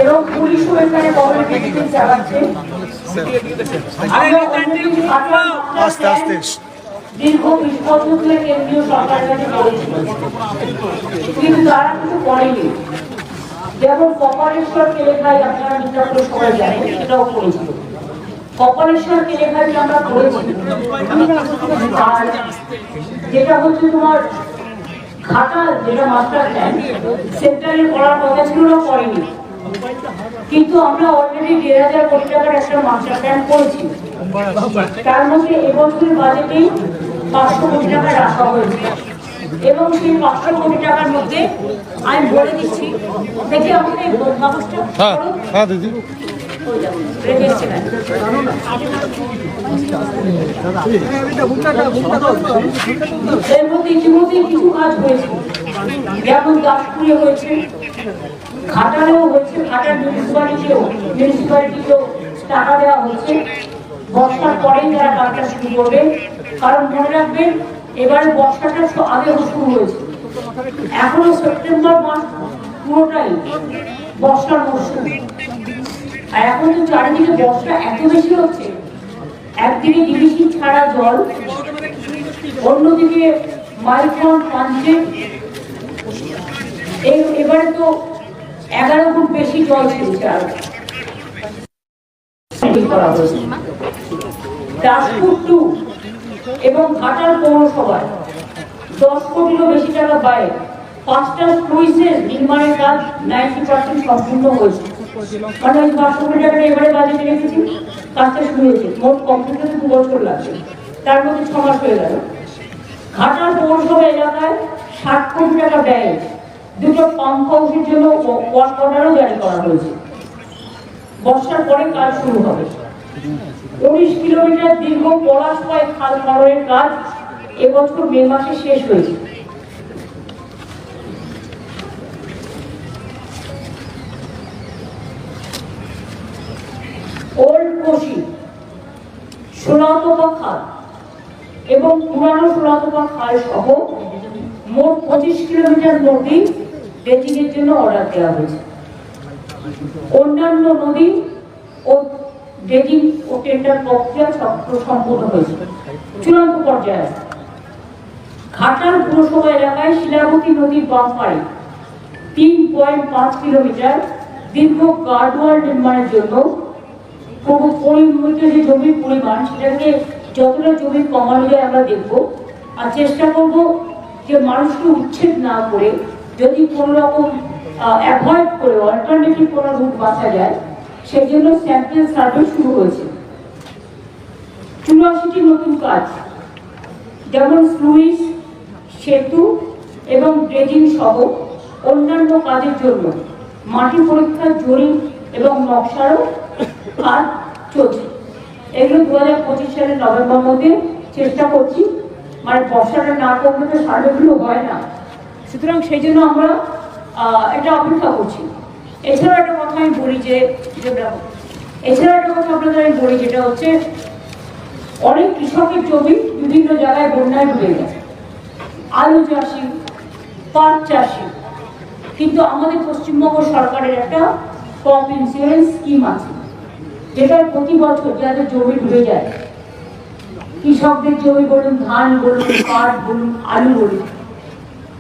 এবং পুলিশও এখানে চালাচ্ছে। আস্তে আস্তে দীর্ঘ 20 বছর ধরে কেন্দ্রীয় সরকারের কাছে করেছিল, কিন্তু তারা কিছু করেনি। যেমন কপালেশ্বর কেলেঙ্কারি আপনারা নিতান্তর সবাই জানেন, সেটাও করেছিল। কপালেশ্বর কেলেঙ্কারি আমরা করেছি। আর যেটা হচ্ছে তোমার ঘাটাল, যেটা মাস্টার প্ল্যান সেন্ট্রালে করার কথা ছিল না, করেনি। কিন্তু আমরা অলরেডি 1,500 কোটি টাকার একটা মাস্টার প্ল্যান করেছি। তার মধ্যে এবছরের বাজেটেই 500 কোটি টাকা রাখা হয়েছে, এবং সেই 500 কোটি টাকার মধ্যে আমি বলে দিচ্ছি, দেখি আমাকে কাগজটা দিদি এর মধ্যে ইতিমধ্যে কিছু কাজ হয়েছে, যেমন দাসপুরে হয়েছে, ঘাটালেও হয়েছে, ঘাটাল মিউনিসিপ্যালিটিকেও টাকা দেওয়া হচ্ছে। বর্ষার পরেই তারা কাজটা শুরু করবে, কারণ মনে রাখবেন এবারে বর্ষাটা আগে শুরু হয়েছে, এখনো সেপ্টেম্বর মাস পুরোটাই বর্ষার মৌসুম। আর এখন তো চারিদিকে বর্ষা এত বেশি হচ্ছে, একদিকে ডিবিসি ছাড়া জল, অন্যদিকে মাইলখন পাঞ্চে এবারে তো 11 ফুট বেশি জল ছেড়েছে। আর দাসপুর 2 এবং ঘাটাল পৌরসভায় 10 কোটিরও বেশি টাকা ব্যয়ে 5টা স্লুইসের নির্মাণের কাজ 90% সম্পূর্ণ হয়েছে। মানে ওই 500 কোটি টাকা এবারে বাজেটে রেখেছি, কাজটা শুরু হয়েছে। মোট কমপ্লিট হতে 2 বছর লাগবে, তার মধ্যে 6 মাস হয়ে গেল। ঘাটাল পৌরসভা এলাকায় 60 কোটি টাকা ব্যয়ে 2টো পাম্প হাউসের জন্য ওয়ার্ক অর্ডারও জারি করা হয়েছে। বর্ষার পরে কাজ শুরু হবে। 19 কিলোমিটার দীর্ঘ পলাশপাই খাল খননের কাজ এবছর মে মাসে শেষ হয়েছে। ওল্ড কোশি, সোনাতপা খাল এবং পুরানো সোনাতপা খাল সহ মোট 25 কিলোমিটার নদী ড্রেজিংয়ের জন্য অর্ডার দেওয়া হয়েছে। অন্যান্য নদী ও ড্রেজিং ও টেন্ডার প্রক্রিয়া সম্পূর্ণ হয়েছে, চূড়ান্ত পর্যায়ে। ঘাটাল পুরসভা এলাকায় শিলাবতী নদীর বাম পাড়ে 3.5 কিলোমিটার দীর্ঘ গার্ডওয়াল নির্মাণের জন্য পরিমিত যে জমির পরিমাণ, সেটাকে যতটা জমি কমানো যায় আমরা দেখব, আর চেষ্টা করব যে মানুষকে উচ্ছেদ না করে যদি কোনো রকম অ্যাভয়েড করে অল্টারনেটিভ কোনো রুট বাঁচা যায়, সেই জন্য স্যাম্পল সার্ভে শুরু হয়েছে। 84টি নতুন কাজ, যেমন স্লুইস, সেতু এবং ড্রেজিং সহ অন্যান্য কাজের জন্য মাটি পরীক্ষার জরিপ এবং নকশারও কাজ চলছে। এগুলো 2025 সালের নভেম্বর মধ্যে চেষ্টা করছি, মানে বর্ষাটা না করলে তো সার্ভেগুলো হয় না, সুতরাং সেই জন্য আমরা এটা অপেক্ষা করছি। এছাড়াও একটা কথা আমি বলি যেটা হচ্ছে অনেক কৃষকের জমি বিভিন্ন জায়গায় বন্যায় ডুবে গেছে, আলু চাষি, পাট চাষি, কিন্তু আমাদের পশ্চিমবঙ্গ সরকারের একটা ক্রপ ইন্স্যুরেন্স স্কিম আছে, যেটা প্রতি বছর যাদের জমি ডুবে যায়, কৃষকদের জমি বলুন, ধান বলুন, পাট বলুন, আলু বলুন,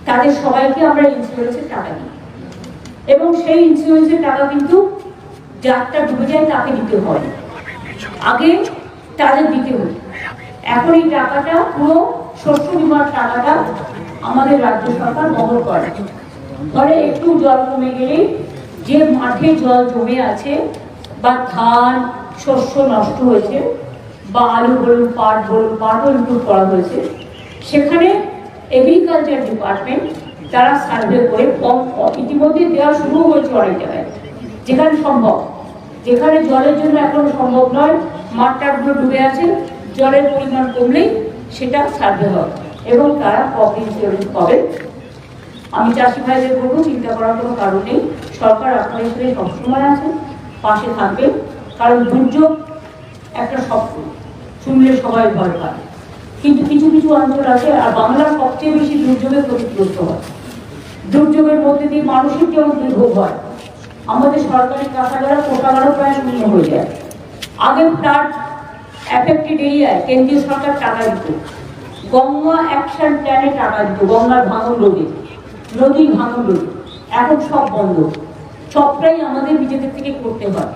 তাদের সবাইকে আমরা ইন্স্যুরেন্সের টাকা দিই, এবং সেই ইন্স্যুরেন্সের টাকা কিন্তু যারটা ডুবে যায় তাকে দিতে হয়, আগে তাদের দিতে হতো। এখন এই টাকাটা পুরো শস্য বীমার টাকাটা আমাদের রাজ্য সরকার বহন করে। ফলে একটু জল কমে গেলে যে মাঠে জল জমে আছে বা ধান শস্য নষ্ট হয়েছে বা আলু বলুন, পাটও ইনক্লুড করা হয়েছে, সেখানে এগ্রিকালচার ডিপার্টমেন্ট তারা সার্ভে করে ইতিমধ্যে দেওয়া শুরু হয়েছে অনেক জায়গায়, যেখানে সম্ভব, যেখানে জলের জন্য এখন সম্ভব নয়, মাঠটাগুলো ডুবে আছে, জলের পরিমাণ কমলেই সেটা সার্ভে হবে এবং তারা ক্রপ ইন্স্যুরেন্স পাবে। আমি চাষি ভাইদের বলবো চিন্তা করার কোনো কারণ নেই, সরকার আপনাদের সাথে সবসময় আছে, পাশে থাকবেন, কারণ দুর্যোগ একটা শব্দ শুনলে সবাই ভয় পায়, কিন্তু কিছু কিছু অঞ্চল আছে আর বাংলার সবচেয়ে বেশি দুর্যোগে ক্ষতিগ্রস্ত হয়। দুর্যোগের মধ্যে দিয়ে মানুষের যেমন দুর্ভোগ হয়, আমাদের সরকারি কাঁচাগারা কোটাগারও প্রায় শূন্য হয়ে যায়। আগে ফ্লাড অ্যাফেক্টেড এরিয়ায় কেন্দ্রীয় সরকার টাকা দিত, গঙ্গা অ্যাকশন প্ল্যানে টাকা দিত, গঙ্গার ভাঙন রোধে, নদীর ভাঙন রোধে। এখন সব বন্ধ, সবটাই আমাদের নিজেদের থেকে করতে হয়।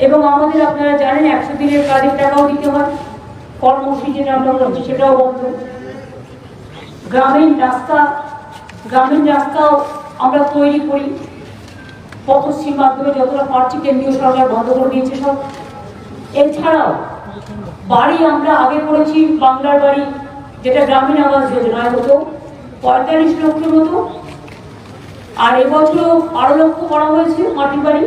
এবং আমাদের আপনারা জানেন 100 দিনের কাজের টাকাও দিতে হয়, কর্মসূচি যেটা আমরা করছি সেটাও বন্ধ। গ্রামীণ রাস্তাও আমরা তৈরি করি, পথশ্রীর মাধ্যমে যতটা পারছি কেন্দ্রীয় সরকার বন্ধ করে দিয়েছে সব। এছাড়াও বাড়ি আমরা আগে করেছি, বাংলার বাড়ি যেটা গ্রামীণ আবাস যোজনায় হতো 45 লক্ষের মতো, আর এবছরও 12 লক্ষ করা হয়েছে মাটির বাড়ি,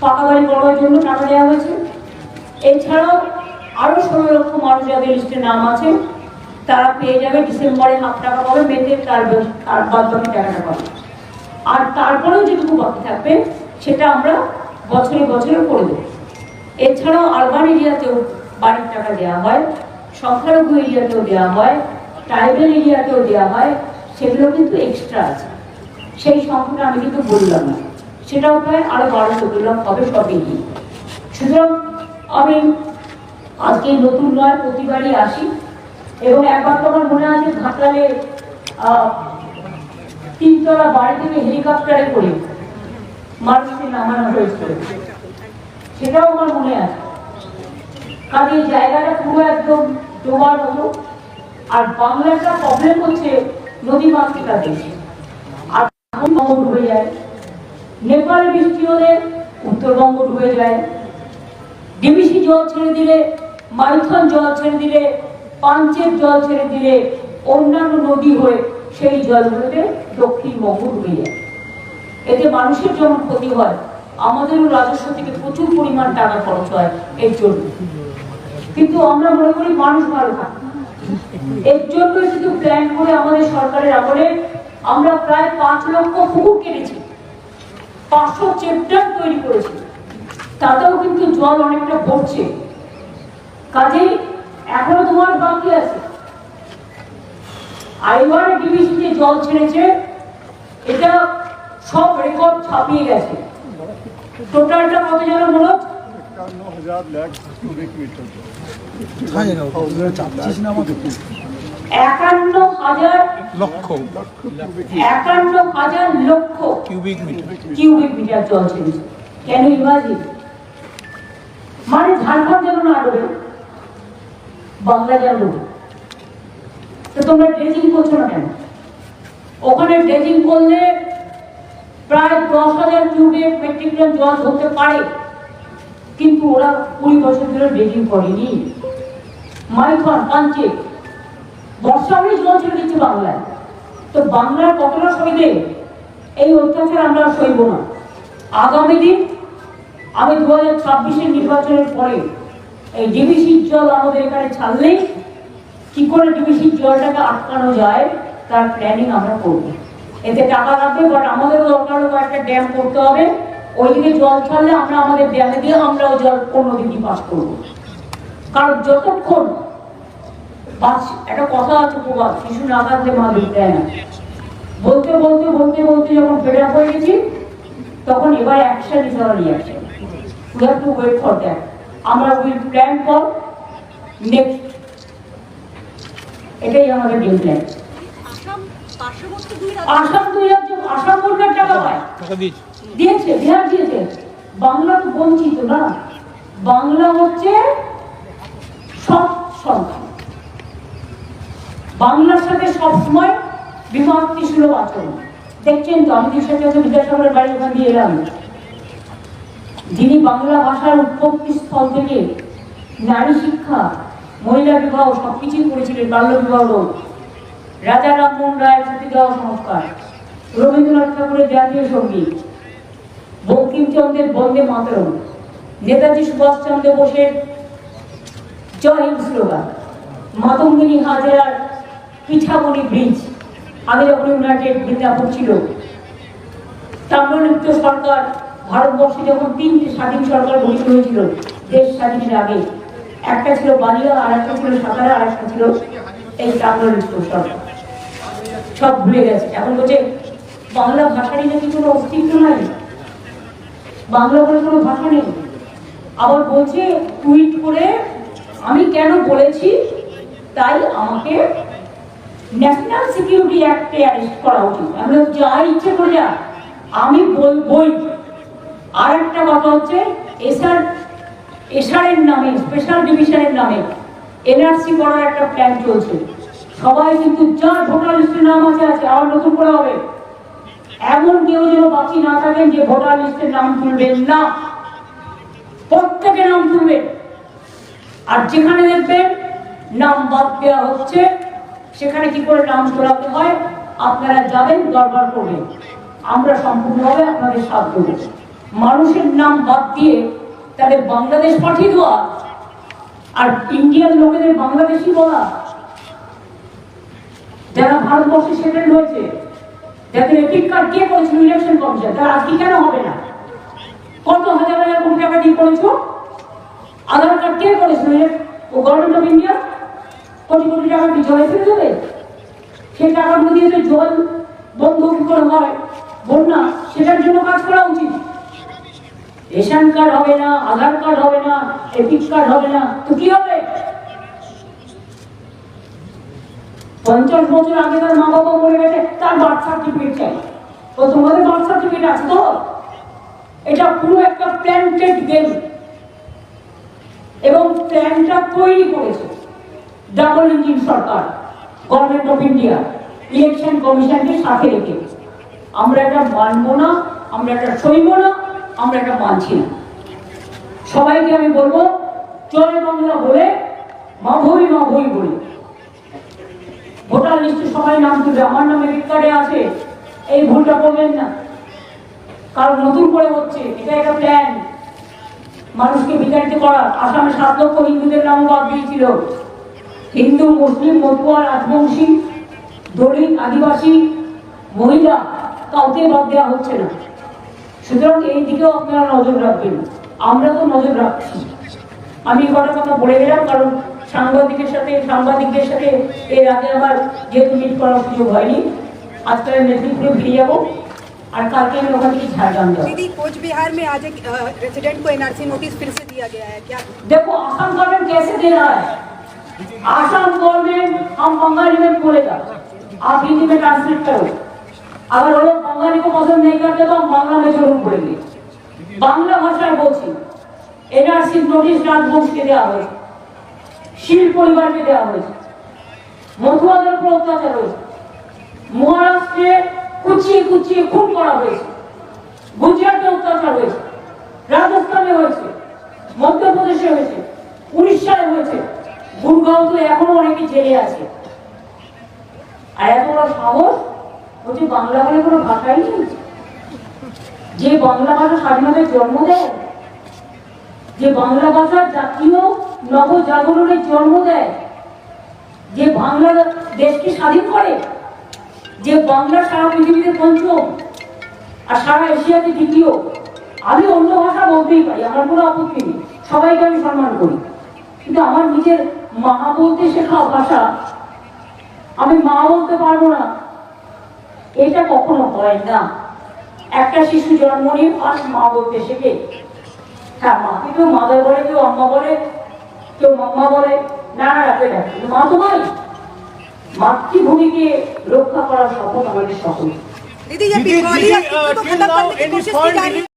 পাকা বাড়ি করার জন্য টাকা দেওয়া হয়েছে। এছাড়াও আরো 16 লক্ষ মানুষ যাদের লিস্টে নাম আছে তারা পেয়ে যাবে, ডিসেম্বরে হাফ টাকা পাবে, মেতে তার বাদ বাকি টাকাটা পাবে। আর তারপরেও যেটুকু বাকি থাকবে সেটা আমরা বছরে বছরে করে দেবো। এছাড়াও আরবান এরিয়াতেও বাড়ির টাকা দেওয়া হয়, সংখ্যালঘু এরিয়াতেও দেওয়া হয়, ট্রাইবেল এরিয়াতেও দেওয়া হয়, সেগুলো কিন্তু এক্সট্রা আছে। সেই সংখ্যাটা আমি কিন্তু বললাম না, সেটাও প্রায় আরো 12-14 লক্ষ হবে সব এগিয়ে। সুতরাং আমি আজকে নতুন নয়, প্রতিবারই আসি এবং একবার তো আমার মনে আছে ঘাটালে 3তলা বাড়ি থেকে হেলিকপ্টারে করে মানুষকে নামানো হয়েছিল, সেটাও আমার মনে আছে। কাজে এই জায়গাটা পুরো একদম ডোবার মতো। আর বাংলাটা প্রবলেম হচ্ছে নদী মাতৃকা দেশ, আর বঙ্গ ডুবে যায়, নেপালে বৃষ্টি হলে উত্তরবঙ্গ ডুবে যায়, ডিবিসি জল ছেড়ে দিলে, মাইথন জল ছেড়ে দিলে, পাঞ্চের জল ছেড়ে দিলে, অন্যান্য নদী হয়ে সেই জলগুলোতে দক্ষিণবঙ্গ ডুবে যায়। এতে মানুষের যেমন ক্ষতি হয়, আমাদেরও রাজস্ব থেকে প্রচুর পরিমাণ টাকা খরচ হয় এর জন্য। কিন্তু আমরা মনে করি মানুষ ভালো থাকে, এর জন্য শুধু প্ল্যান করে আমাদের সরকারের আমলে আমরা প্রায় 5 লক্ষ পুকুর কেটেছি, 500 চেকড্যাম তৈরি করেছি, তাতেও কিন্তু জল অনেকটা ভরছে। কাজেই এখনো তোমার বাকি আছে। আইবার ডিবিসি যে জল ছেড়েছে এটা সব রেকর্ড ছাপিয়ে গেছে। টোটালটা কত যেন মনে হচ্ছে 51,000 লাখ কিউবিক মিটার। 51,000 লক্ষ কিউবিক মিটার জল ছেড়েছে। কেন ইমাজিন, মানে ঝাড়খণ্ড যেন না ডোবে, বাংলা যেন ডোবে। তো তোমরা ড্রেজিং করছো না কেন? ওখানে ড্রেজিং করলে প্রায় 10,000 কিউবিক মেট্রিক টন জল ধরতে পারে, কিন্তু ওরা 20 বছর ধরে ড্রেজিং করেনি। মাইথন, পাঞ্চে বর্ষা হলে জল ছেড়ে দিচ্ছে বাংলায়। তো বাংলার কতটা সইবে? এই অত্যাচার আমরা সইব না। আগামী দিন আমি 2026-এর নির্বাচনের পরে এই ডিবিসির জল আমাদের এখানে ছাড়লেই কি করে ডিবিসির জলটাকে আটকানো যায় তার প্ল্যানিং আমরা করব। এতে টাকা লাগবে, বাট আমাদেরও দরকার হবে একটা ড্যাম করতে হবে। ওইদিকে জল ছাড়লে আমরা আমাদের ড্যামে দিয়ে আমরাও জল অন্যদিকে পাস করব। কারণ যতক্ষণ একটা কথা আছে প্রবাদ, শিশু না কাঁদলে মা দুধ দেয় না। বলতে বলতে বলতে বলতে যখন ফেড আপ হয়ে গেছি তখন এবার action is our reaction. We have to wait for that. আমরা উইল প্ল্যান ফর নেক্সট, এটাই আমাদের গেম প্ল্যান। আসাম 2 রাজ্য, আসাম সরকার টাকা পায়, দিয়েছে, বিহার দিয়েছে, বাংলা তো বঞ্চিত না। বাংলা হচ্ছে সব সংখ্যা, বাংলার সাথে সবসময় বিভক্তি সুলভ আচরণ। দেখছেন তো আমাদের সাথে বিদ্যাসাগরের বাড়ি ওখান দিয়ে এলাম, যিনি বাংলা ভাষার উৎপত্তি স্থল থেকে নারী শিক্ষা, মহিলা বিবাহ সবকিছুই করেছিলেন, বাল্য বিবাহ, রাজা রামমোহন রায়ের সতীদাহ সংস্কার, রবীন্দ্রনাথ ঠাকুরের জাতীয় সঙ্গীত, বঙ্কিমচন্দ্রের বন্দে মাতরম, নেতাজি সুভাষচন্দ্র বোসের জয় হিন্দ স্লোগান, মাতঙ্গিনী হাজরার পিঠামণি ব্রিজ, আগে যখন ইউনাইটেড বৃন্দাবন ছিল, তাম্রলিপ্ত সরকার ভারতবর্ষে যখন 3টে স্বাধীন সরকার গঠিত হয়েছিল দেশ স্বাধীনের আগে, একটা ছিল বালিয়া, আর একটা ছিল সাতারা, আর একটা ছিল এই টাঙ্গাইল সরকার। সব ভুলে গেছে। এখন বলছে বাংলা ভাষারই নাকি কোনো অস্তিত্ব নাই, বাংলা বলে কোনো ভাষা নেই। আবার বলছে টুইট করে আমি কেন বলেছি তাই আমাকে ন্যাশনাল সিকিউরিটি অ্যাক্টে অ্যারেস্ট করা উচিত। আমি যা ইচ্ছে করে যা, আমি বলবই। আর একটা কথা হচ্ছে এসআরের নামে, স্পেশাল ডিভিশনের নামে এনআরসি করার একটা প্ল্যান চলছে। সবাই কিন্তু যার ভোটার লিস্টের নাম আছে আছে, আবার নতুন করে হবে। এমন কেউ যেন বাকি না থাকেন যে ভোটার লিস্টের নাম তুলবেন না, প্রত্যেকের নাম তুলবেন। আর যেখানে দেখবেন নাম বাদ দেওয়া হচ্ছে সেখানে কি করে নাম তোলাতে হয় আপনারা যাবেন, দরবার করবেন। আমরা সম্পূর্ণভাবে আপনাদের সাথ দেব। মানুষের নাম বাদ দিয়ে তাদের বাংলাদেশ পাঠিয়ে দেওয়া আর ইন্ডিয়ান লোকেদের বাংলাদেশি বলা, যারা ভারতবর্ষে সেটেল হয়েছে, যাদের এপিক কার্ড কে করেছিল ইলেকশন কমিশন, তারা আজকে কেন হবে না? কত হাজার হাজার কোটি টাকা দিয়ে করেছো? আধার কার্ড কে করেছিল? ও government of India crore crore টাকা কি জলে ফেলে দেবে? সেই টাকাগুলো দিয়ে যে জল বন্ধ কি করে হয়, বন্যা, সেটার জন্য কাজ করা উচিত। রেশন কার্ড হবে না, আধার কার্ড হবে না, এপিক কার্ড হবে না, তো কি হবে? 50 বছর আগে তার মা বাবা মরে গেছে, তার বার্থ সার্টিফিকেট চাই। তো তোমাদের বার্থ সার্টিফিকেট আছে তো? এটা পুরো একটা প্ল্যান্টেড গেম। এবং প্ল্যানটা তৈরি করেছে double engine Sarkar, government of India, election কমিশনকে সাথে রেখে। আমরা এটা মানবো না, আমরা এটা সইব না, আমরা এটা মানছি না। সবাইকে আমি বলবো জয় বাংলা বলে মা ভই বলি। ভোটার লিস্টে সবাই নাম তুলবে, আমার নামে এপিক কার্ডে আছে, এই ভুলটা করবেন না। কারণ নতুন করে হচ্ছে, এটা একটা প্ল্যান মানুষকে বিতাড়িত করার। আসামে 7 লক্ষ হিন্দুদের নাম বাদ দিয়েছিল। হিন্দু, মুসলিম, মতুয়া, রাজবংশী, দলিত, আদিবাসী, মহিলা কাউকে বাদ দেওয়া হচ্ছে না। সুতরাং এই দিকেও আপনারা নজর রাখবেন, আমরা তো নজর রাখছি। আমি কটা কথা বলে গেলাম কারণ সাংবাদিকদের সাথে এর আগে আমার যেহেতু মিট করার সুযোগ হয়নি, আজকে মেদিনীপুরে ফিরে যাবো। और कल के लोगों की झारखंड दीदी कोच बिहार में आज एक रेसिडेंट को एनआरसी नोटिस फिर से दिया गया है क्या? देखो आसाम गवर्नमेंट कैसे दे रहा है। आसाम गवर्नमेंट हम बंगाली में बोलेगा, आप हिंदी में ट्रांसलेट करो। अगर वो लोग बंगाली को पसंद नहीं करते तो हम बांग्ला में जरूर बोलेंगे। बांग्ला भाषाয় বলছি এনআরসি নোটিশ রাজবংশকে দেওয়া হয়েছে, শীল পরিবারকে দেওয়া হয়েছে, মধুয়াদের উপর অত্যাচার হয়েছে, মহারাষ্ট্রে কুচিয়ে খুন করা হয়েছে, গুজরাটে অত্যাচার হয়েছে, রাজস্থানে হয়েছে, মধ্যপ্রদেশে হয়েছে, উড়িষ্যায় হয়েছে, গুরগাঁও তো এখনো অনেকে জেলে আছে। আর এত বড় সাহস হচ্ছে বাংলা বলে কোনো ভাষাই নেই। যে বাংলা ভাষা স্বাধীনতার জন্ম দেয়, যে বাংলা ভাষার জাতীয় নবজাগরণের জন্ম দেয়, যে বাংলা দেশকে স্বাধীন করে, যে বাংলা সারা পৃথিবীতে পঞ্চম আর সারা এশিয়াতে দ্বিতীয়। আমি অন্য ভাষা বলতেই পারি, আমার কোনো আপত্তি নেই, সবাইকে আমি সম্মান করি, কিন্তু আমার নিজের মা বলতে শেখা ভাষা আমি মা বলতে পারবো না, এটা কখনো হয় না। একটা শিশু জন্ম নিয়ে ফার্স্ট মা বলতে শেখে। হ্যাঁ, মাকে কেউ মাদার বলে, কেউ আম্মা বলে, কেউ মাম্মা বলে, নানা রাখে রাখে, মা তো ভাই। মাতৃভূমিকে রক্ষা করার শপথ আমাদের সকল। दीदी ये बंगाली तो खत्म करने की कोशिश की जा रही है।